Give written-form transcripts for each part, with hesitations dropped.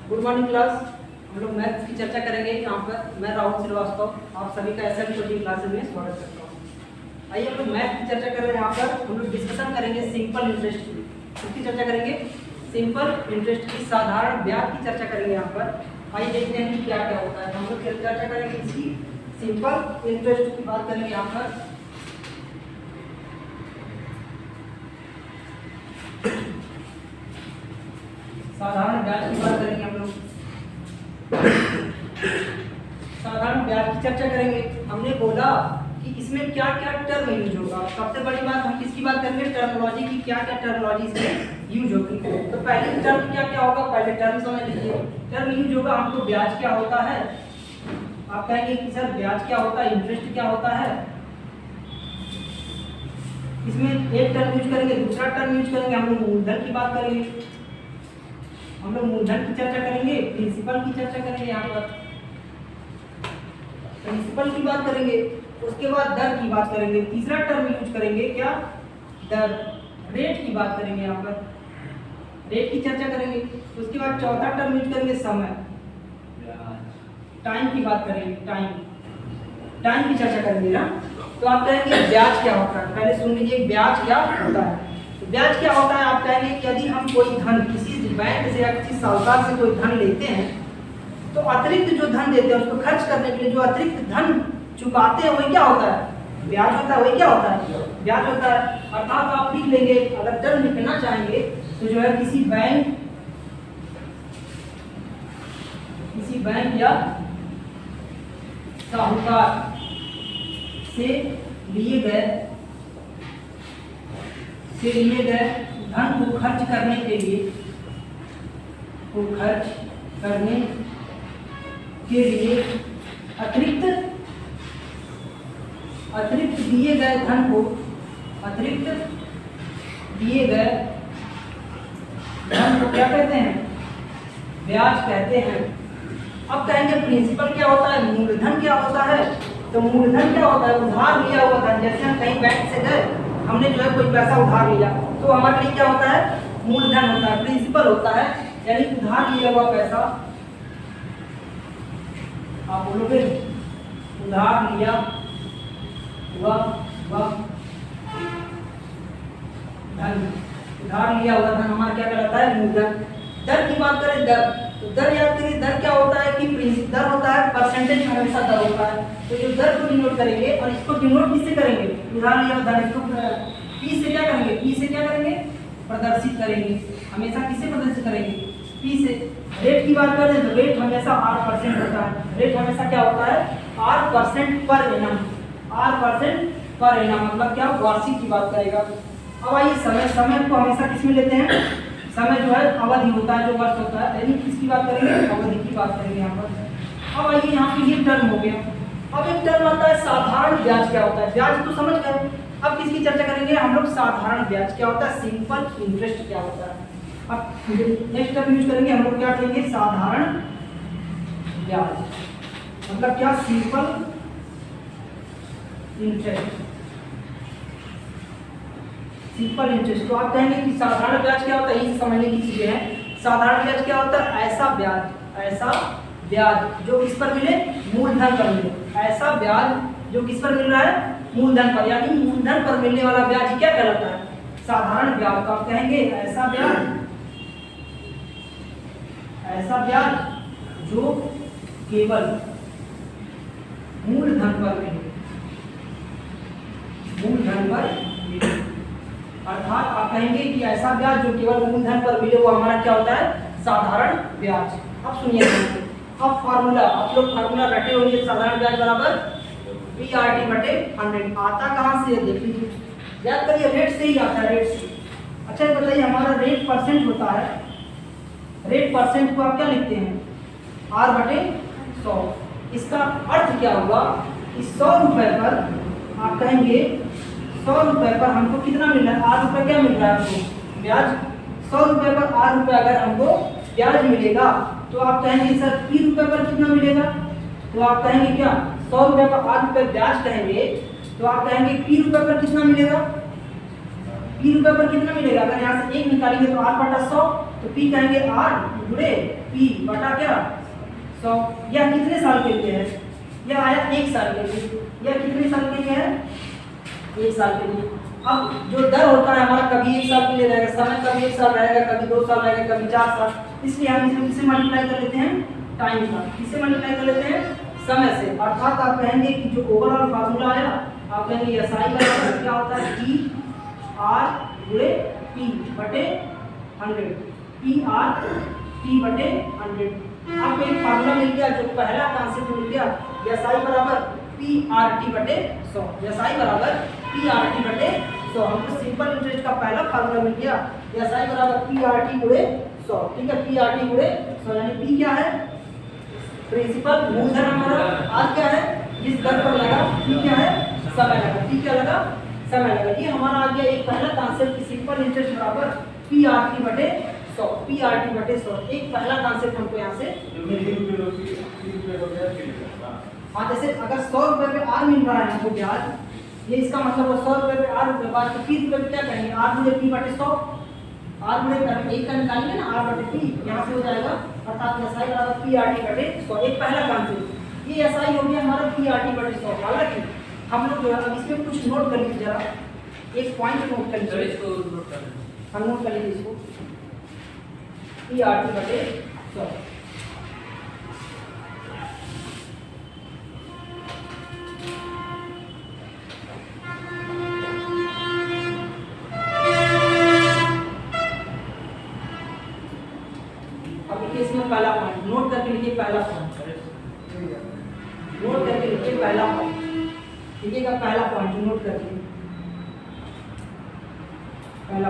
Good morning class. हम लोग maths की चर्चा करेंगे यहाँ पर। मैं राहुल श्रीवास्तव, आप सभी का एसएल कोचिंग क्लासेस में स्वागत करता हूँ। आइए हम लोग मैथ की चर्चा कर रहे हैं। यहाँ पर हम लोग डिस्कशन करेंगे सिंपल इंटरेस्ट की। किसकी चर्चा करेंगे? सिंपल इंटरेस्ट की, साधारण ब्याज की चर्चा करेंगे यहाँ पर। आइए देखते हैं कि क्या क्या होता है। हम लोग चर्चा करेंगे इसकी सिंपल इंटरेस्ट की बात करेंगे यहाँ पर। साधारण ब्याज की बात करेंगे हम लोग। साधारण ब्याज की चर्चा करेंगे। हमने बोला कि इसमें क्या क्या टर्म यूज होगा। सबसे बड़ी बात हम किसकी बात करेंगे? टर्मिनोलॉजी की। क्या क्या टर्मिनोलॉजी इसमें यूज होगी। तो पहले टर्म क्या क्या होगा, पहले टर्म समझ लीजिए। टर्म यूज होगा हमको ब्याज क्या होता है। आप कहेंगे कि सर ब्याज क्या होता है, इंटरेस्ट क्या होता है। इसमें एक टर्म यूज करेंगे, दूसरा टर्म यूज करेंगे। हम लोग मूलधन की बात करेंगे, हम लोग मूलधन की चर्चा करेंगे, प्रिंसिपल की चर्चा करेंगे। यहाँ पर प्रिंसिपल की बात करेंगे, उसके बाद दर की बात करेंगे। तीसरा टर्म यूज करेंगे क्या? दर, रेट की बात करेंगे। यहाँ पर रेट की चर्चा करेंगे। उसके बाद चौथा टर्म यूज करेंगे समय, टाइम की बात करेंगे। टाइम की चर्चा करेंगे ना। तो आप कहेंगे ब्याज क्या होता है। पहले सुन लीजिए ब्याज क्या होता है। तो ब्याज क्या होता है, आप कहेंगे कि यदि हम कोई धन किसी बैंक से या किसी साहूकार से कोई धन लेते हैं तो अतिरिक्त जो धन देते हैं उसको खर्च करने के लिए जो अतिरिक्त धन चुकाते हैं वही क्या होता है? ब्याज होता है। वही क्या होता है? ब्याज होता है। अर्थात आप लिख लेंगे, अगर टर्म लिखना चाहेंगे तो जो है किसी बैंक या साहूकार से लिए गए धन को खर्च करने के लिए अतिरिक्त दिए गए धन को क्या कहते हैं? ब्याज कहते हैं। अब कहेंगे प्रिंसिपल क्या होता है, मूलधन क्या होता है। तो मूलधन क्या होता है? उधार लिया हुआ धन। जैसे हम कहीं बैंक से गए, हमने जो है कोई पैसा उधार लिया तो हमारे लिए क्या होता है? मूलधन होता है। प्रिंसिपल होता है यानी उधार लिया हुआ पैसा। आप बोलोगे उधार लिया हुआ धन, उधार लिया हुआ धन हमारा क्या कहलाता है? मूलधन। दर की बात करें, दर, तो दर याद करिए। दर क्या होता है कि दर होता है परसेंटेज में हमेशा दर होता है। तो जो दर को डिनोट करेंगे और इसको डिनोट किससे करेंगे? उधार लिया हुआ धन, इसको पी से क्या करेंगे? प्रदर्शित करेंगे। हमेशा किससे प्रदर्शित करेंगे? पी से। रेट की बात करें तो रेट हमेशा 8% होता है। रेट हमेशा क्या होता है? 8% पर एनम। 8% पर एनम मतलब क्या? वार्षिक की बात करेगा। अब आइए समय को हमेशा किसमें लेते हैं? समय जो है अवधि होता है, जो वर्ष होता है। यानी किसकी बात करेंगे? अवधि की बात करेंगे यहाँ पर। अब आइए यहाँ पे ये टर्म हो गया। अब एक टर्म आता है साधारण ब्याज। क्या होता है? ब्याज तो समझ गए। अब किसकी चर्चा करेंगे हम लोग? साधारण ब्याज क्या होता है? सिंपल इंटरेस्ट क्या होता है। अब नेक्स्ट टर्म यूज करेंगे हम लोग, क्या करेंगे? साधारण ब्याज मतलब क्या? Simple interest. Simple interest. तो आप कहेंगे कि साधारण ब्याज क्या होता है? ये समझने की चीजें हैं। साधारण ब्याज क्या होता है? ऐसा ब्याज जो किस पर मिले? मूलधन पर मिले। ऐसा ब्याज जो किस पर मिल रहा है? मूलधन पर। यानी मूलधन पर मिलने वाला ब्याज क्या कहलाता है? साधारण ब्याज। तो आप कहेंगे ऐसा ब्याज जो केवल मूलधन पर मिले। अर्थात आप कहेंगे कि ऐसा ब्याज जो केवल मूलधन पर मिले वो हमारा क्या होता है? साधारण ब्याज। अब सुनिए, अब फार्मूला, आप लोग फार्मूला रटे होंगे। साधारण ब्याज बराबर PRT/100 आता कहाँ से? देख लीजिए, याद करिए, रेट से ही आता है, रेट से। अच्छा बताइए, हमारा रेट परसेंट होता है। रेट परसेंट को आप क्या लिखते हैं? R/100। इसका अर्थ क्या हुआ? इस 100 रुपए पर आप कहेंगे 100 रुपए पर हमको कितना मिल रहा है? 8 रुपए क्या मिल रहा है हमको? ब्याज। 100 रुपए पर 8 रुपए अगर हमको ब्याज मिलेगा तो आप कहेंगे सर P रुपए पर कितना मिलेगा? तो आप कहेंगे क्या? 100 रुपए पर 8 रुपए ब्याज कहेंगे तो आप कहेंगे P रुपए पर कितना मिलेगा? पी रुपए पर कितना मिलेगा? अगर यहाँ से 1 निकालेंगे तो r बटा 100, तो p कहेंगे r गुणे p बटा क्या 100। यह कितने साल के लिए है? यह आया 1 साल के लिए। यह कितने साल के लिए है? 1 साल के लिए। अब जो दर होता है हमारा, कभी 1 साल के लिए रहेगा, समय कभी 1 साल रहेगा, कभी 2 साल रहेगा, कभी 4 साल, इसलिए हम इसे मल्टीप्लाई कर लेते हैं टाइम का। इसे मल्टीप्लाई कर लेते हैं समय से। अर्थात आप कहेंगे कि जो ओवरऑल फार्मूला आया, आप कहेंगे एसआई बराबर क्या होता है? पी आर गुणे पी बटे 100, पी आर पी बटे 100। आपको एक फार्मूला मिल गया, जो पहला कॉन्सेप्ट मिल गया, एसआई बराबर पी आर टी बटे 100। एसआई बराबर पी आर टी बटे 100। हमको सिंपल इंटरेस्ट का पहला फार्मूला मिल गया, एसआई बराबर पी आर टी गुणे 100। ठीक है, पी आर टी गुणे 100, यानी पी क्या है? प्रिंसिपल मूलधन हमारा, आर क्या है? जिस दर पर लगा, पी क्या है? समय लगा। पी क्या लगा? समय लगा। ये हमारा आ गया एक पहला कॉन्सेप्ट, सिंपल इंटरेस्ट बराबर पी आर टी बटे 100, पी आर टी बटे 100। एक पहला कॉन्सेप्ट हमको यहाँ से हाँ, जैसे अगर 100 रुपए पे आर मिल रहा है हमको ब्याज, ये इसका मतलब है 100 रुपए पे आर रुपए बाद, तो पी रुपए पे क्या करेंगे? आर गुणे पी बटे 100। आर गुणे एक का निकालेंगे ना, आर बटे पी, यहाँ से हो जाएगा, अर्थात एसआई बराबर पी आर टी बटे 100। एक पहला कॉन्सेप्ट ये एसआई हो गया हमारा पी आर टी बटे 100। हालांकि हम लोग जो है अब इसमें कुछ नोट कर लीजिए, जरा एक पॉइंट नोट कर लीजिए, इसको नोट कर लें। हम नोट कर लीजिए इसको, पी आर टी बटे 100। पहला पॉइंट नोट करके लिखिए, पहला पॉइंट नोट करके लिखिए, पहला पॉइंट लिखिएगा, पहला पॉइंट नोट करके, पहला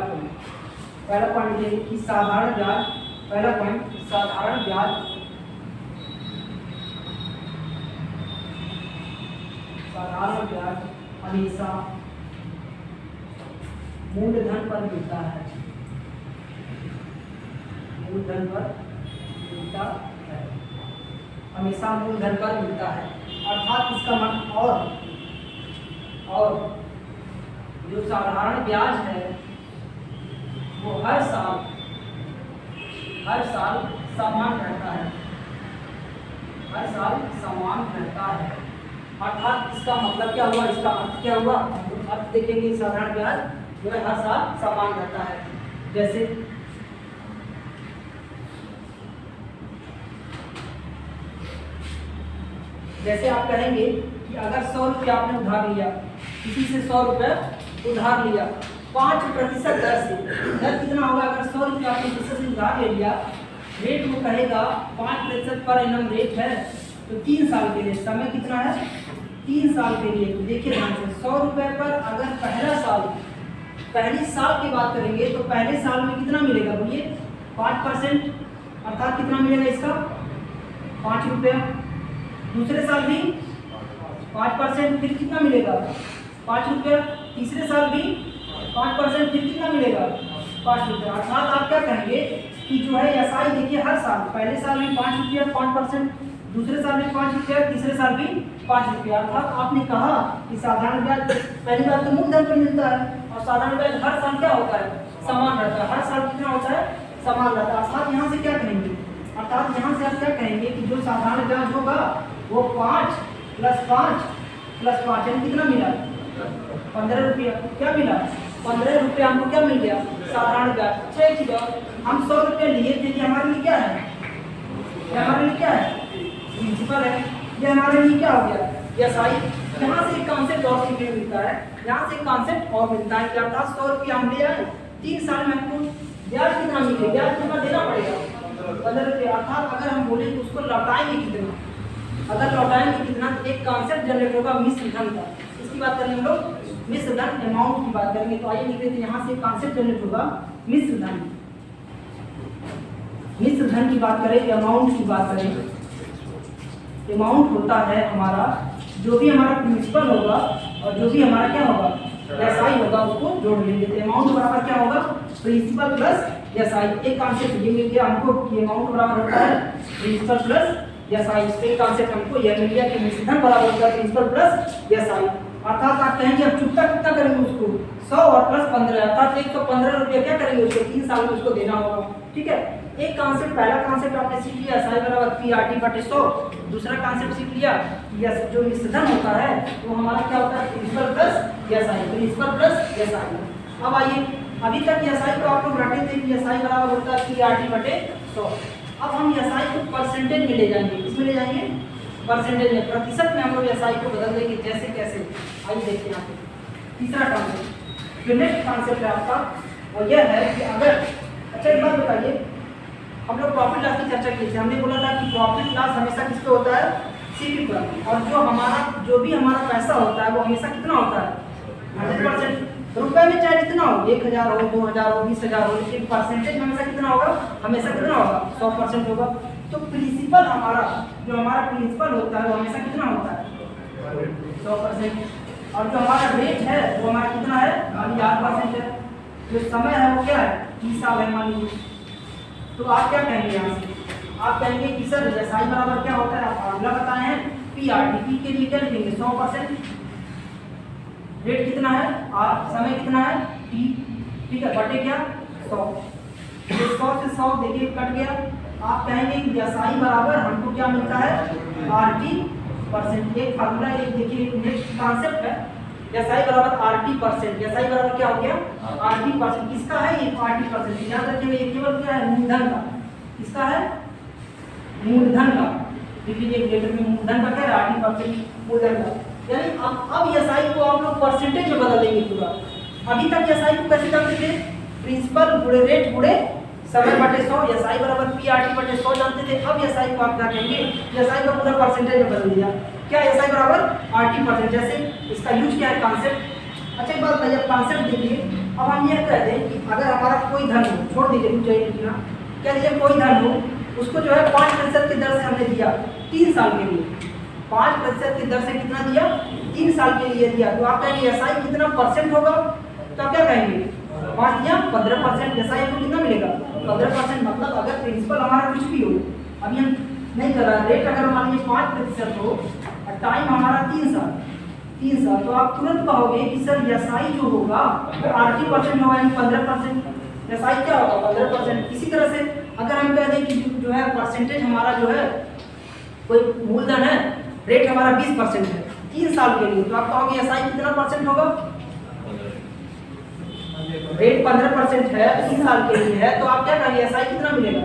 पॉइंट ये कि साधारण ब्याज, पहला पॉइंट साधारण ब्याज हमेशा मूलधन पर मिलता है, मूलधन पर मिलता है, हमेशा मूलधन पर मिलता है। अर्थात इसका मतलब और जो साधारण ब्याज है वो हर साल समान रहता है, हर साल समान रहता है। अर्थात इसका मतलब क्या हुआ? इसका अर्थ क्या हुआ? अर्थ देखेंगे, साधारण ब्याज जो है हर साल समान रहता है। जैसे आप कहेंगे कि अगर 100 रुपये आपने उधार लिया, किसी से 100 रुपये उधार लिया 5% दर से, दर कितना होगा? अगर 100 रुपये आपने किसी से उधार ले लिया, रेट वो कहेगा 5% पर एनम रेट है, तो 3 साल के लिए, समय कितना है? 3 साल के लिए। तो देखिए ध्यान से, 100 रुपये पर अगर पहले साल की बात करेंगे तो पहले साल में कितना मिलेगा? बोलिए 5%, अर्थात कितना मिलेगा इसका? 5 रुपया। दूसरे साल भी 5%, फिर कितना मिलेगा? 5 रुपया। तीसरे साल भी 5%, फिर कितना मिलेगा? 5 रुपया। अर्थात आप क्या कहेंगे कि जो है एसआई देखिए हर साल, पहले साल में 5 रुपया 5%, दूसरे साल में 5 रुपया, तीसरे साल भी 5 रुपया। अर्थात आपने कहा कि साधारण ब्याज पहली बात तो मूलधन पर मिलता है, और साधारण ब्याज हर साल क्या होता है? समान रहता है। हर साल कितना होता है? समान रहता है। अर्थात यहाँ से क्या कहेंगे? अर्थात यहाँ से आप क्या कहेंगे कि जो साधारण ब्याज होगा वो 5 + 5 यानी कितना मिला? 15 रुपया। क्या मिला? 15 रुपया हमको क्या मिल गया? साधारण ब्याज। अच्छा एक चीज और, हम 100 रुपये लिए थे, ये हमारे लिए क्या है? ये हमारे लिए क्या है? प्रिंसिपल है। ये हमारे लिए क्या हो गया? एसआई। यहाँ से एक कॉन्सेप्ट और सीखने मिलता है, यहाँ से एक कॉन्सेप्ट और मिलता है कि अर्थात 100 रुपया हम ले आए, 3 साल में हमको ब्याज कितना मिले? ब्याज कितना देना पड़ेगा? 15 रुपया। अर्थात अगर हम बोले तो उसको लौटाएंगे कितना? अगर लौटाएंगे कितना? एक कॉन्सेप्ट जनरेट होगा मिश्र धन का। इसकी बात करेंगे हम लोग, मिश्र धन अमाउंट की बात करेंगे। तो आइए लिख देते हैं, यहाँ से एक कॉन्सेप्ट जनरेट होगा मिश्र धन। मिश्र धन की बात करें, अमाउंट की बात करें, अमाउंट होता है हमारा जो भी हमारा प्रिंसिपल होगा और जो भी हमारा क्या होगा? एसआई होगा, उसको जोड़ लेंगे। तो अमाउंट बराबर क्या होगा? Principal plus SI. एक कॉन्सेप्ट ये मिल गया हमको कि अमाउंट बराबर होता है प्रिंसिपल प्लस एसआई। एक कॉन्सेप्ट हमको यह मिल गया कि मिश्र धन बराबर होता है प्रिंसिपल प्लस एसआई। अर्थात आप कहेंगे अब चुकता कितना करेंगे उसको 100 और प्लस 15 अर्थात 115 रुपये क्या करेंगे उसको 3 साल में उसको देना होगा। ठीक है, एक कॉन्सेप्ट, पहला कॉन्सेप्ट आपने सीख लिया साई बराबर PRT/100। दूसरा कॉन्सेप्ट सीख लिया यस जो मिश्रधन होता है वो हमारा क्या होता है principal plus SI, principal plus SI. अब आइए, अभी तक एसआई को आप लोग रटे थे कि एसआई बराबर होता है PRT/100। अब हम एसआई को परसेंटेज में ले जाएंगे, किसमें ले जाएंगे परसेंटेज में, प्रतिशत में हम लोग एसआई को बदल देंगे जैसे कैसे। आइए देखते हैं यहाँ पे तीसरा कॉन्सेप्ट, जो नेक्स्ट कॉन्सेप्ट है आपका वो यह है कि अगर, अच्छा एक बात बताइए, हम लोग प्रॉफिट लॉस की चर्चा की थी, हमने बोला था कि प्रॉफिट लॉस हमेशा किस पे होता है सीपी पर, और जो भी हमारा पैसा होता है वो हमेशा कितना होता है 100%। रुपए में चाहे कितना हो 1000 हो 2000 हो 20000 हो, लेकिन परसेंटेज हमेशा कितना होगा, हमेशा कितना होगा 100% होगा। तो प्रिंसिपल हमारा जो हमारा प्रिंसिपल होता है वो हमेशा कितना होता है 100%, और जो हमारा रेट है वो हमारा कितना है 8% है। जो समय है वो क्या है 30 साल है मान लीजिए। तो आप क्या कहेंगे यहाँ से, आप कहेंगे कि सर एसआई बराबर क्या होता है, आप फार्मूला बताए हैं PRT, पी के लिए क्या लिखेंगे 100%, रेट कितना है आर, समय कितना है टी, ठीक है, बटे क्या 100, तो 100 से 100 देखिए कट गया। आप कहेंगे कि एसआई बराबर हमको क्या मिलता है RT%। एक फार्मूला, एक देखिए नेक्स्ट कॉन्सेप्ट है एसआई बराबर RT%। एसआई बराबर क्या हो गया RT%, किसका है ये RT%, याद रखिए ये केवल क्या है मूलधन का, किसका है मूलधन का, देखिए लेटर में मूलधन का क्या है RT% मूलधन का। यानी अब एसआई को आप लोग परसेंटेज में बदल देंगे पूरा। अभी तक एसआई को कैसे करते थे प्रिंसिपल गुणे रेट गुणे समय बटे 100, एसआई बराबर PRT/100 जानते थे। अब एसआई को आप क्या कहेंगे, एसआई को पूरा परसेंटेज में बदल दिया, क्या एसआई बराबर RT%, जैसे इसका यूज क्या है कॉन्सेप्ट। अच्छा एक बात बताइए, कॉन्सेप्ट देखिए, अब हम ये कहते हैं कि अगर हमारा कोई धन हो, छोड़ दीजिए कुछ चाहिए ना, क्या लीजिए कोई धन हो, उसको जो है 5% की दर से हमने दिया 3 साल के लिए, 5% की दर से कितना दिया 3 साल के लिए दिया, तो आप कहेंगे एसआई कितना परसेंट होगा, तो आप क्या कहेंगे 5 दिया 15%, एसआई को कितना मिलेगा 15%। मतलब अगर प्रिंसिपल हमारा कुछ भी हो, अभी हम नहीं कर रहा, रेट अगर मान लीजिए 5% हो और टाइम हमारा 3 साल, तो आप तुरंत कहोगे कि सर एसआई जो होगा वो RT% होगा, यानी 15%, एसआई क्या होगा 15%। इसी तरह से अगर हम कह दें कि जो है परसेंटेज हमारा जो है कोई मूलधन है, रेट हमारा 20% है 3 साल के लिए, तो आप कहोगे एसआई कितना परसेंट होगा, रेट 15% है 3 साल के लिए है, तो आप क्या कहेंगे एसआई कितना मिलेगा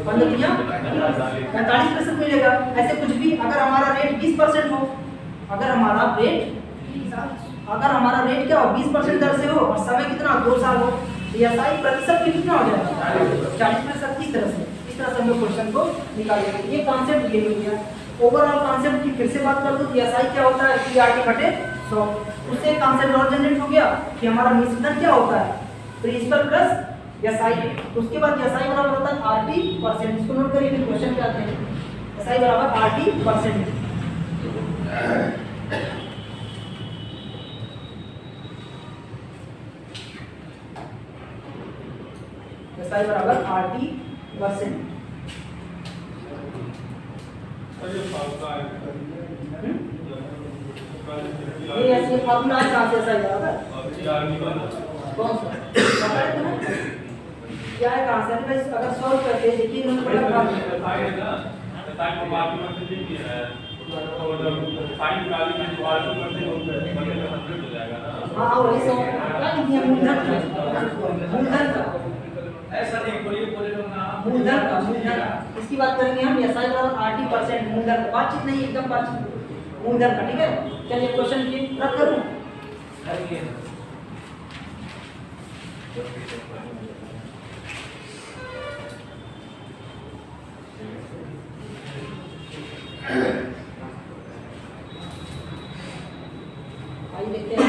45% मिलेगा। ऐसे कुछ भी, अगर हमारा रेट 20% हो, अगर हमारा रेट क्या हो 20% दर से हो और समय कितना 2 साल हो, तो एसआई प्रतिशत में कितना हो जाएगा 40%। इस तरह से हम लोग क्वेश्चन को निकालेंगे। ये कॉन्सेप्ट ये हो गया। ओवरऑल कॉन्सेप्ट की फिर से बात कर दूं, एसआई क्या होता है PRT/100। उससे कॉन्सेप्ट और जनरेट हो गया कि हमारा मिश्रधन क्या होता है प्रिंसिपल प्लस एसआई। उसके बाद एसआई बराबर होता है RT%। इसको नोट करिए, फिर क्वेश्चन पे आते हैं। एसआई बराबर RT%, एसआई बराबर RT%। ये ऐसे फार्मूला है कहाँ से एसआई बराबर कौन सा क्या है कहाँ से, अगर सॉल्व करते देखिए हाँ वही सौ मूलधन का इसकी बात करेंगे हम। एसआई बराबर RT% मूलधन का, बातचीत नहीं एकदम बातचीत मूलधन का, ठीक है। चलिए क्वेश्चन की रख करूं, आइए देखते हैं।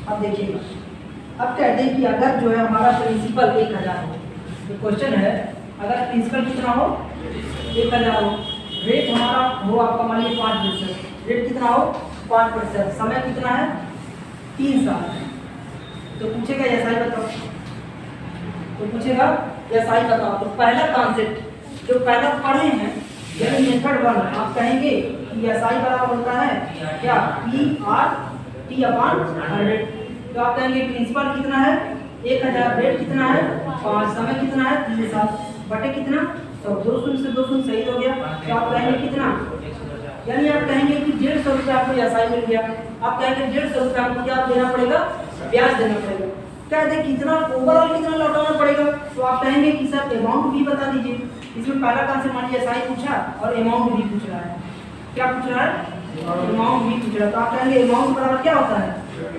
अब देखिएगा, अब कहते हैं कि अगर जो है हमारा प्रिंसिपल 1000 हो, तो क्वेश्चन है अगर प्रिंसिपल कितना हो 1000 हो, रेट हमारा हो आपका मान लीजिए 5%, रेट कितना हो 5%, समय कितना है 3 साल, तो पूछेगा एसआई बताओ, तो पूछेगा एसआई बताओ। तो पहला कॉन्सेप्ट जो पहला पढ़े हैं यानी मेथड 1 आप कहेंगे कि एसआई बराबर होता है क्या पी आर टी अपॉन 100। तो आप कहेंगे प्रिंसिपल कितना है 1000, रेट कितना है 5, समय कितना है 3 साल बटे कितना 100, 200 से 200 सही हो गया। तो आप कहेंगे कितना, यानी आप कहेंगे कि 150 रुपये आपको एसआई मिल गया। आप कहेंगे 150 रुपये आपको क्या देना पड़ेगा, ब्याज देना पड़ेगा। कहते कितना ओवरऑल कितना लौटाना पड़ेगा, तो आप कहेंगे कि सर अमाउंट भी बता दीजिए। इसमें पहला कॉन्सेप्ट मान लीजिए एसआई पूछा और अमाउंट भी पूछ रहा है। क्या पूछ रहा है, अमाउंट भी पूछ रहा है। तो आप कहेंगे अमाउंट बराबर क्या होता है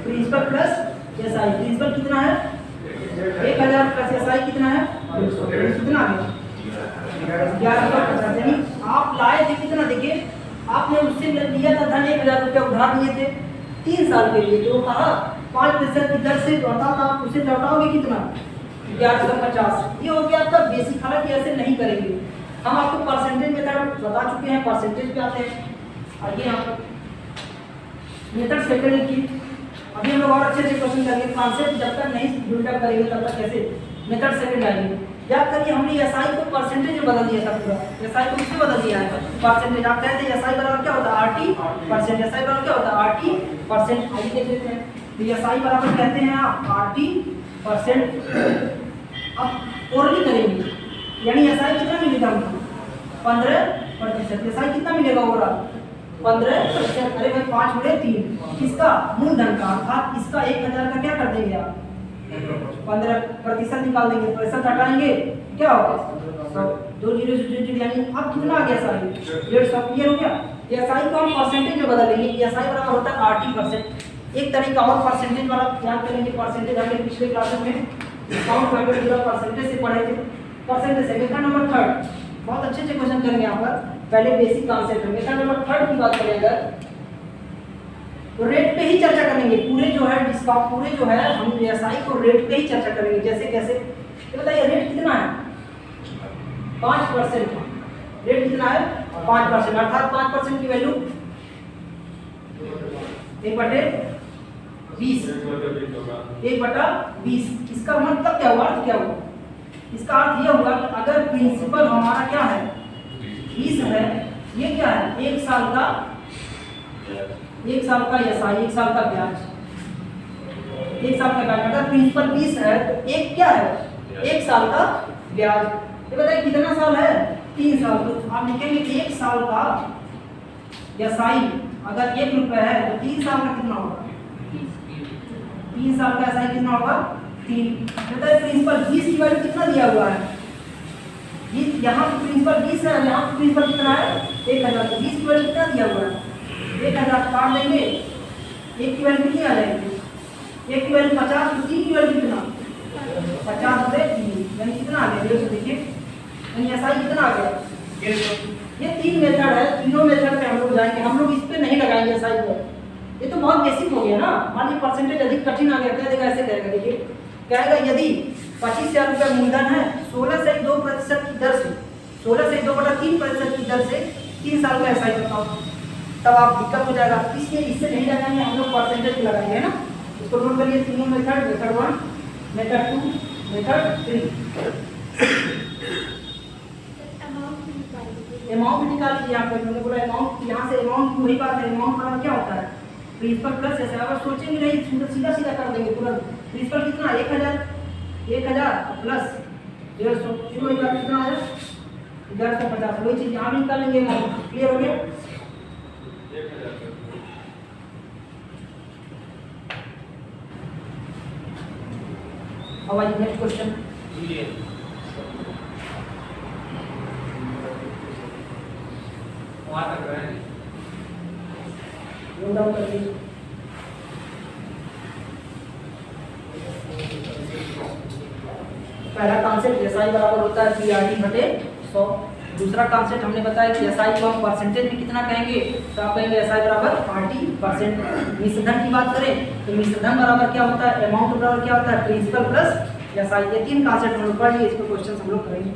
प्रिंसिपल प्लस एसआई। प्रिंसिपल कितना है 1000 प्लस एसआई कितना है 150, कितना आ गया 1150। यानी आप लाए थे कितना, देखिए आपने उससे लिया था धन 1000 रुपया उधार लिए थे 3 साल के लिए, तो कहा 5% की दर से लौटा था, आप उसे लौटाओगे कितना 1150। ये हो गया आपका बेसिक। हालांकि ऐसे नहीं करेंगे हम, आपको परसेंटेज मेथड बता चुके हैं, परसेंटेज पे आते हैं। आइए यहाँ पर मेथड सेकंड की अभी हम लोग और अच्छे से क्वेश्चन करेंगे। कॉन्सेप्ट जब तक नहीं बिल्डअप करेंगे तब तक कैसे मेथड सेकंड आएंगे। याद करिए हमने एसआई को परसेंटेज में बदल दिया था पूरा। एसआई को किससे बदल दिया है परसेंटेज। आप कहते हैं एसआई बराबर क्या होता है आरटी परसेंट। एसआई बराबर क्या होता है आरटी परसेंट। आइए देख लेते हैं। तो एसआई बराबर कहते हैं आप आरटी परसेंट। अब ओरली करेंगे, यानी एसआई कितना मिलेगा हमको 15%। एसआई कितना मिलेगा ओवरऑल 15%। अरे भाई 5 गुणे 3 किसका मूलधन का, अर्थात इसका 1000 का क्या कर देंगे आप 15% निकाल देंगे, प्रतिशत हटाएंगे क्या होगा 2 जीरो से 0, यानी अब कितना आ गया एसआई 150। क्लियर हो गया। एसआई को हम परसेंटेज में बदल देंगे। एसआई बराबर होता है आरटी परसेंट। एक तरीका और परसेंटेज वाला याद करेंगे। परसेंटेज हमने पिछले क्लास में डिस्काउंट करके पूरा परसेंटेज से पढ़े थे। परसेंटेज से मेथड नंबर 3 बहुत अच्छे से क्वेश्चन करेंगे यहाँ पर। पहले बेसिक कॉन्सेप्ट है। मेथड नंबर 3 की बात करें अगर, तो रेट पे ही चर्चा करेंगे। पूरे जो है डिस्काउंट पूरे जो है हम एसआई को रेट पे ही चर्चा करेंगे। जैसे कैसे तो बताइए, रेट कितना है 5%। रेट कितना है 5%, अर्थात 5% की वैल्यू 1/20। 1/20 इसका मतलब क्या हुआ, अर्थ क्या हुआ, इसका अर्थ यह हुआ कि अगर प्रिंसिपल हमारा क्या है 20 है, ये क्या है 1 साल का एसआई 1 साल का ब्याज 1 साल का ब्याज। अगर प्रिंसिपल 20 है तो एक क्या है 1 साल का ब्याज। ये बताइए कितना साल है 3 साल। तो आप लिखेंगे 1 साल का एसआई अगर 1 रुपये है तो 3 साल का कितना होगा 3 साल का एसआई कितना होगा 3। बताइए प्रिंसिपल 20 की वैल्यू कितना दिया हुआ है, यहाँ पे प्रिंसिपल 20 है, यहाँ पे प्रिंसिपल कितना है 1000। तो 20 की वैल्यू कितना दिया हुआ है 1000 काट देंगे, 1 की वैल्यू कितनी आ जाएगी 1 की वैल्यू 50, तो 3 की वैल्यू कितना 50/3, यानी कितना आ गया 150। देखिए यानी एसआई कितना आ गया 150। ये 3 मेथड है, तीनों मेथड पे हम लोग जाएंगे। हम लोग इस पे नहीं लगाएंगे एसआई को, ये तो बहुत बेसिक हो गया ना। मान लीजिए परसेंटेज अधिक कठिन आ गया, क्या देगा ऐसे करेगा। देखिए कहेगा यदि 25,000 रुपया मूलधन है 16 से 2% की दर से 16 से 2/3% की दर से 3 साल का एसआई बताओ, तब आप दिक्कत हो जाएगा। इसलिए इससे नहीं लगाएंगे, हम लोग परसेंटेज लगाएंगे ना। इसको नोट करिए तीनों method, method 1, method 2, method 3। Amount निकाल लीजिए। यहाँ पे मैंने बोला अमाउंट, यहाँ से अमाउंट वही बात है। अमाउंट बराबर क्या होता है प्रिंसिपल प्लस एसआई। अगर सोचेंगे नहीं सीधा सीधा कर देंगे तुरंत। प्रिंसिपल कितना 1000 प्लस 150, फिर वही बात कितना आया 1150। वही चीज यहाँ भी निकालेंगे अमाउंट। क्लियर हो गया। अब आइए नेक्स्ट क्वेश्चन। नोट डाउन कर लीजिए। पहला कॉन्सेप्ट एसआई बराबर होता है पीआरटी बटे 100। दूसरा कॉन्सेप्ट हमने बताया कि एसआई को हम परसेंटेज में कितना कहेंगे, तो आप कहेंगे एसआई बराबर आरटी परसेंट। मिश्रधन की बात करें तो मिश्रधन बराबर क्या होता है, अमाउंट बराबर क्या होता है प्रिंसिपल प्लस एसआई। ये 3 कॉन्सेप्ट हम लोग पढ़ लिए, इस पर क्वेश्चन हम लोग करेंगे।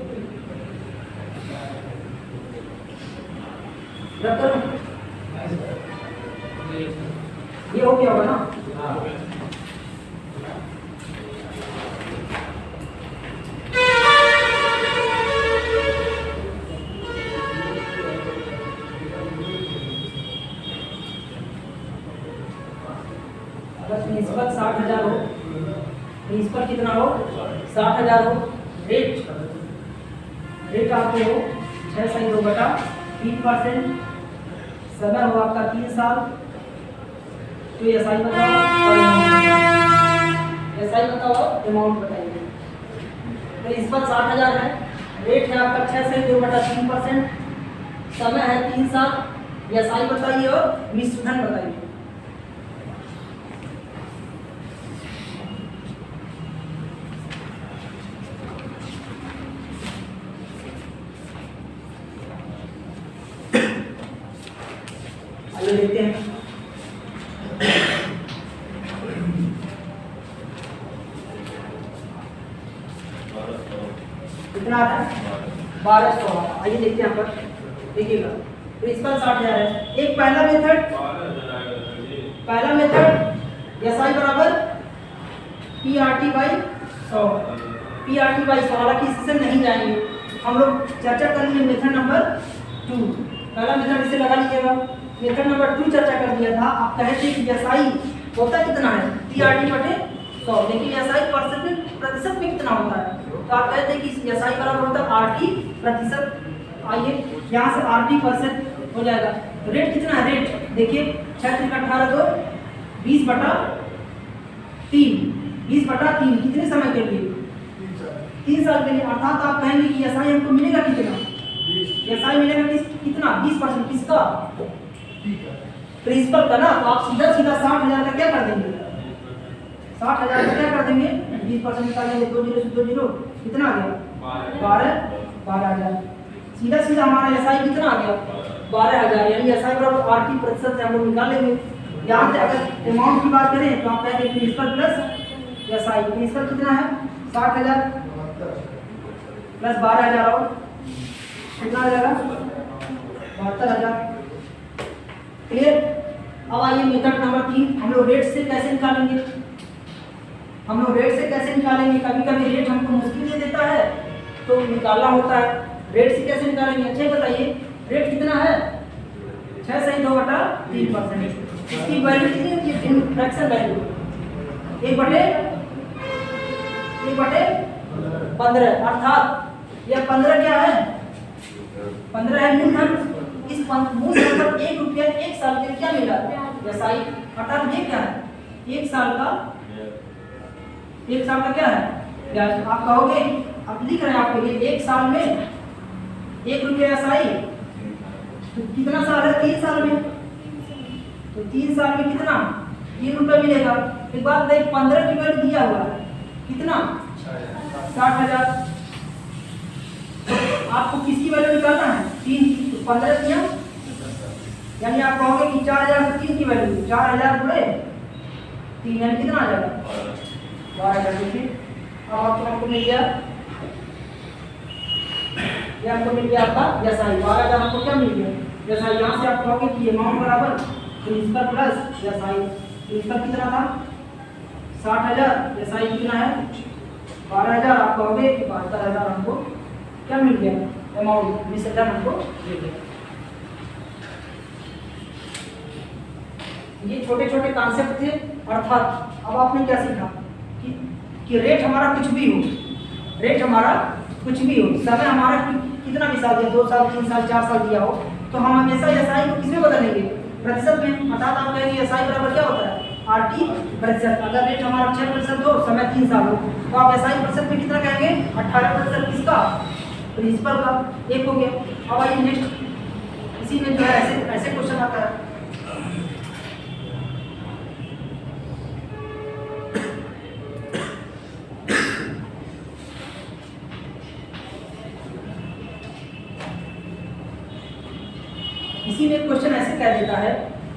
ये हो गया होगा ना। प्रिंसिपल कितना हो 60,000 हो, रेट आपके हो 6/2/3%, समय हो आपका 3 साल। तो एसआई बताओ, अमाउंट बताइए। प्रिंसिपल 60,000 है, रेट है आपका 6/2/3%, समय है 3 साल। एसआई बताइए और मिश्रधन बताइए। आइए देखते हैं। कितना आता है 1200। आइए देखते हैं यहाँ पर, देखिएगा प्रिंसिपल 60,000 है। एक पहला मेथड एसआई बराबर PRT/100, PRT/100। हालांकि इससे नहीं जाएंगे, हम लोग चर्चा करेंगे मेथड नंबर 2। पहला मेथड इसे लगा लीजिएगा। मेथड नंबर 2 चर्चा कर दिया था। आप कहे थे कि एसआई होता कितना है PRT/100, लेकिन एसआई प्रतिशत में कितना होता है, तो आप कहते हैं कि एसआई बराबर होता है RT प्रतिशत। आइए यहाँ से RT% हो जाएगा। तो रेट कितना है, रेट देखिए 6×18 तो 20/3, 20/3 कितने समय के लिए 3 साल के लिए। अर्थात आप कहेंगे कि एसआई हमको मिलेगा कितना, एसआई मिलेगा कितना 20%। किसका, प्रिंसिपल का ना। तो आप सीधा 60,000 का क्या कर देंगे, 60,000 का क्या कर देंगे 20% निकालेंगे, 2 0 से 2 0 कितना आ गया 12,000। सीधा हमारा एसआई कितना आ गया 12,000, यानी एसआई बराबर RT प्रतिशत से हम लोग निकाल लेंगे। यहाँ से अगर अमाउंट की बात करें तो आप कहेंगे प्रिंसिपल प्लस एसआई। प्रिंसिपल कितना है 60,000 प्लस 12,000 और कितना आ जाएगा 72,000। क्लियर। अब आइए मेथड नंबर 3, हम लोग रेट से कैसे निकालेंगे। कभी कभी रेट हमको मुश्किल दे देता है तो निकालना होता है। रेट से कैसे निकालेंगे, अच्छा बताइए। रेट कितना है 6/2/3%। इसकी वैल्यू कितनी होती है, फ्रैक्शन वैल्यू 1/15। अर्थात यह 15 क्या है, 15 है मूलधन। इस मूलधन पर 1 रुपया 1 साल के लिए क्या मिला एसआई। अर्थात ये क्या है 1 साल का क्या है ब्याज। आप कहोगे, आप लिख रहे हैं आपके लिए 1 साल में 1 रुपया एसआई, तो कितना साल है 3 साल में, तो 3 साल में कितना 3 रुपया मिलेगा। एक बात देख 15 की वैल्यू दिया हुआ है कितना 60,000। आपको किसकी वैल्यू निकालना है 3, तो 15 किया, यानी आप कहोगे कि 4,000 से 3 की वैल्यू 4,000 × 3 यानी कितना आ जाएगा 12,000। देखिए अब आपको मिल गया, ये आपको मिल गया आपका एसआई 12,000। आपको क्या मिल गया एसआई। यहाँ से आप कहोगे कि अमाउंट बराबर प्रिंसिपल प्लस एसआई। प्रिंसिपल कितना था 60,000, एसआई कितना है 12,000। आप कहोगे कि 72,000 हमको क्या मिल गया अमाउंट, मिश्रधन हमको मिल गया। ये छोटे छोटे कॉन्सेप्ट थे। अर्थात अब आपने क्या सीखा कि रेट हमारा कुछ भी हो, समय हमारा कितना भी साल दिया 2 साल 3 साल 4 साल दिया हो, तो हम हमेशा एसआई को किसमें बदलेंगे प्रतिशत में। अर्थात आप कहेंगे एसआई बराबर क्या होता है RT प्रतिशत। अगर रेट हमारा 6% हो, समय 3 साल हो, तो आप एसआई प्रतिशत में कितना कहेंगे 18%। किसका प्रिंसिपल का। एक हो गया। अब आइए नेक्स्ट, इसी में जो है ऐसे क्वेश्चन आता है। इसी में क्वेश्चन ऐसे कह देता है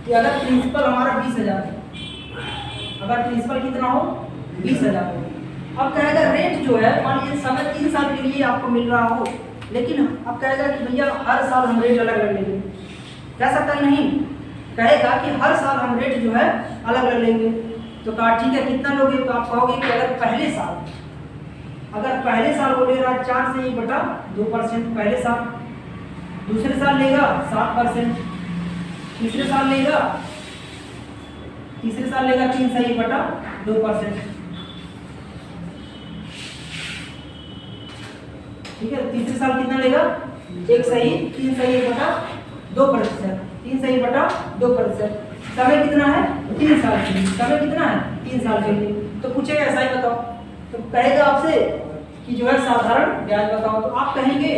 कि अगर प्रिंसिपल हमारा 20,000 है, अगर प्रिंसिपल कितना हो 20,000 हो, अब कहेगा रेट जो है मान लीजिए समय 3 साल के लिए आपको मिल रहा हो, लेकिन अब कहेगा कि भैया हर साल हम रेट अलग अलग लेंगे। कह सकता है नहीं, कहेगा कि हर साल हम रेट जो है अलग अलग लेंगे। तो कहा ठीक है कितना लोगे, तो आप कहोगे कि अगर पहले साल वो ले रहा है 4 से 1/2%, पहले साल, दूसरे साल लेगा 7%, तीसरे साल लेगा 3 से 1/2%। ठीक है। तीसरे साल कितना लेगा, 1 सही 3 सही 1/2%, 3 सही 2%। समय कितना है, 3 साल के लिए। समय कितना है, 3 साल के लिए। तो पूछेगा ऐसा ही बताओ, तो कहेगा आपसे कि जो है साधारण ब्याज बताओ, तो आप कहेंगे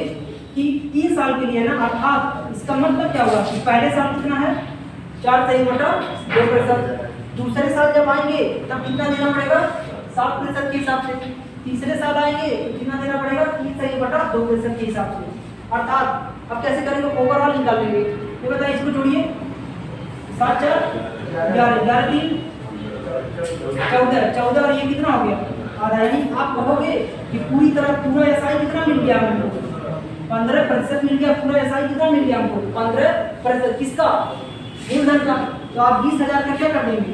कि 3 साल के लिए ना, अर्थात इसका मतलब क्या होगा कि पहले साल कितना है, 4 सही 2%। दूसरे साल जब आएंगे तब कितना देना पड़ेगा, 7% के हिसाब से। तीसरे साल आएंगे तो कितना देना पड़ेगा, 3 सही 2% के हिसाब से। अर्थात अब कैसे करेंगे, ओवरऑल निकाल लेंगे। ये बताइए, इसको जोड़िए, 7 4 11 11 3 14 और ये कितना हो गया, आधा। यानी आप कहोगे कि पूरी तरह पूरा एसआई कितना मिल गया हमको, 15% मिल गया। पूरा एसआई कितना मिल गया हमको, 15%। किसका, मूलधन का। तो आप 20,000 का क्या कर देंगे,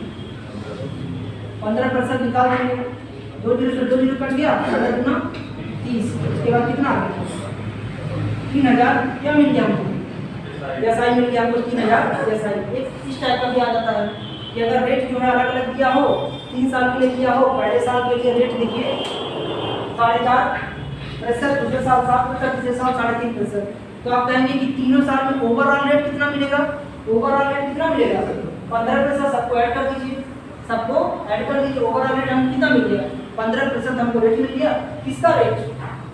15% निकाल देंगे। 2 0 से 2 0 कट गया, 15 गुना 30। उसके बाद कितना आ गया, 3,000 क्या मिल गया हमको, एसआई मिल गया हमको 3,000 एसआई। एक इस टाइप का भी आ जाता है कि अगर रेट जो है अलग अलग दिया हो, 3 साल के लिए दिया हो, पहले साल के लिए रेट देखिए 4.5%, दूसरे साल 7%, तीसरे साल 3.5%। तो आप कहेंगे कि तीनों साल में ओवरऑल रेट कितना मिलेगा, ओवरऑल रेट कितना मिलेगा, 15%। सबको ऐड कर दीजिए, सबको ऐड कर दीजिए। ओवरऑल रेट हम कितना मिल गया, 15% हमको रेट मिल गया। किसका रेट,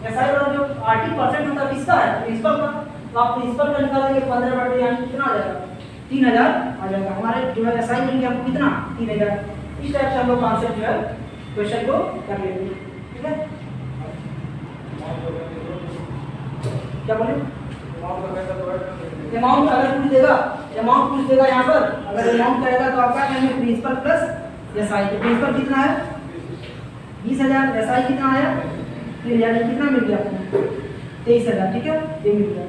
एसआई वाला जो 80% होता है किसका है, प्रिंसिपल का। तो आप प्रिंसिपल का निकालेंगे 15 यानी कितना आ जाएगा, 3,000 आ जाएगा। हमारे जो है एसआई मिल गया हमको कितना, 3,000। इस टाइप से हम लोग कॉन्सेप्ट जो है क्वेश्चन को कर लेंगे। ठीक है, क्या बोले, अमाउंट अगर पूछ देगा, अमाउंट पूछ देगा यहाँ पर, अगर अमाउंट कहेगा तो आप क्या कहेंगे, प्रिंसिपल प्लस एसआई। तो प्रिंसिपल कितना है, 20,000, एसआई कितना आया, फिर यानी कितना मिल गया आपको, 23,000। ठीक है, ये मिल गया।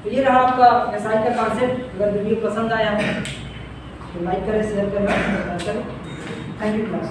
तो ये रहा आपका एसआई का कॉन्सेप्ट। अगर वीडियो पसंद आया तो लाइक करें, शेयर करें, सब्सक्राइब करें। Thank you class.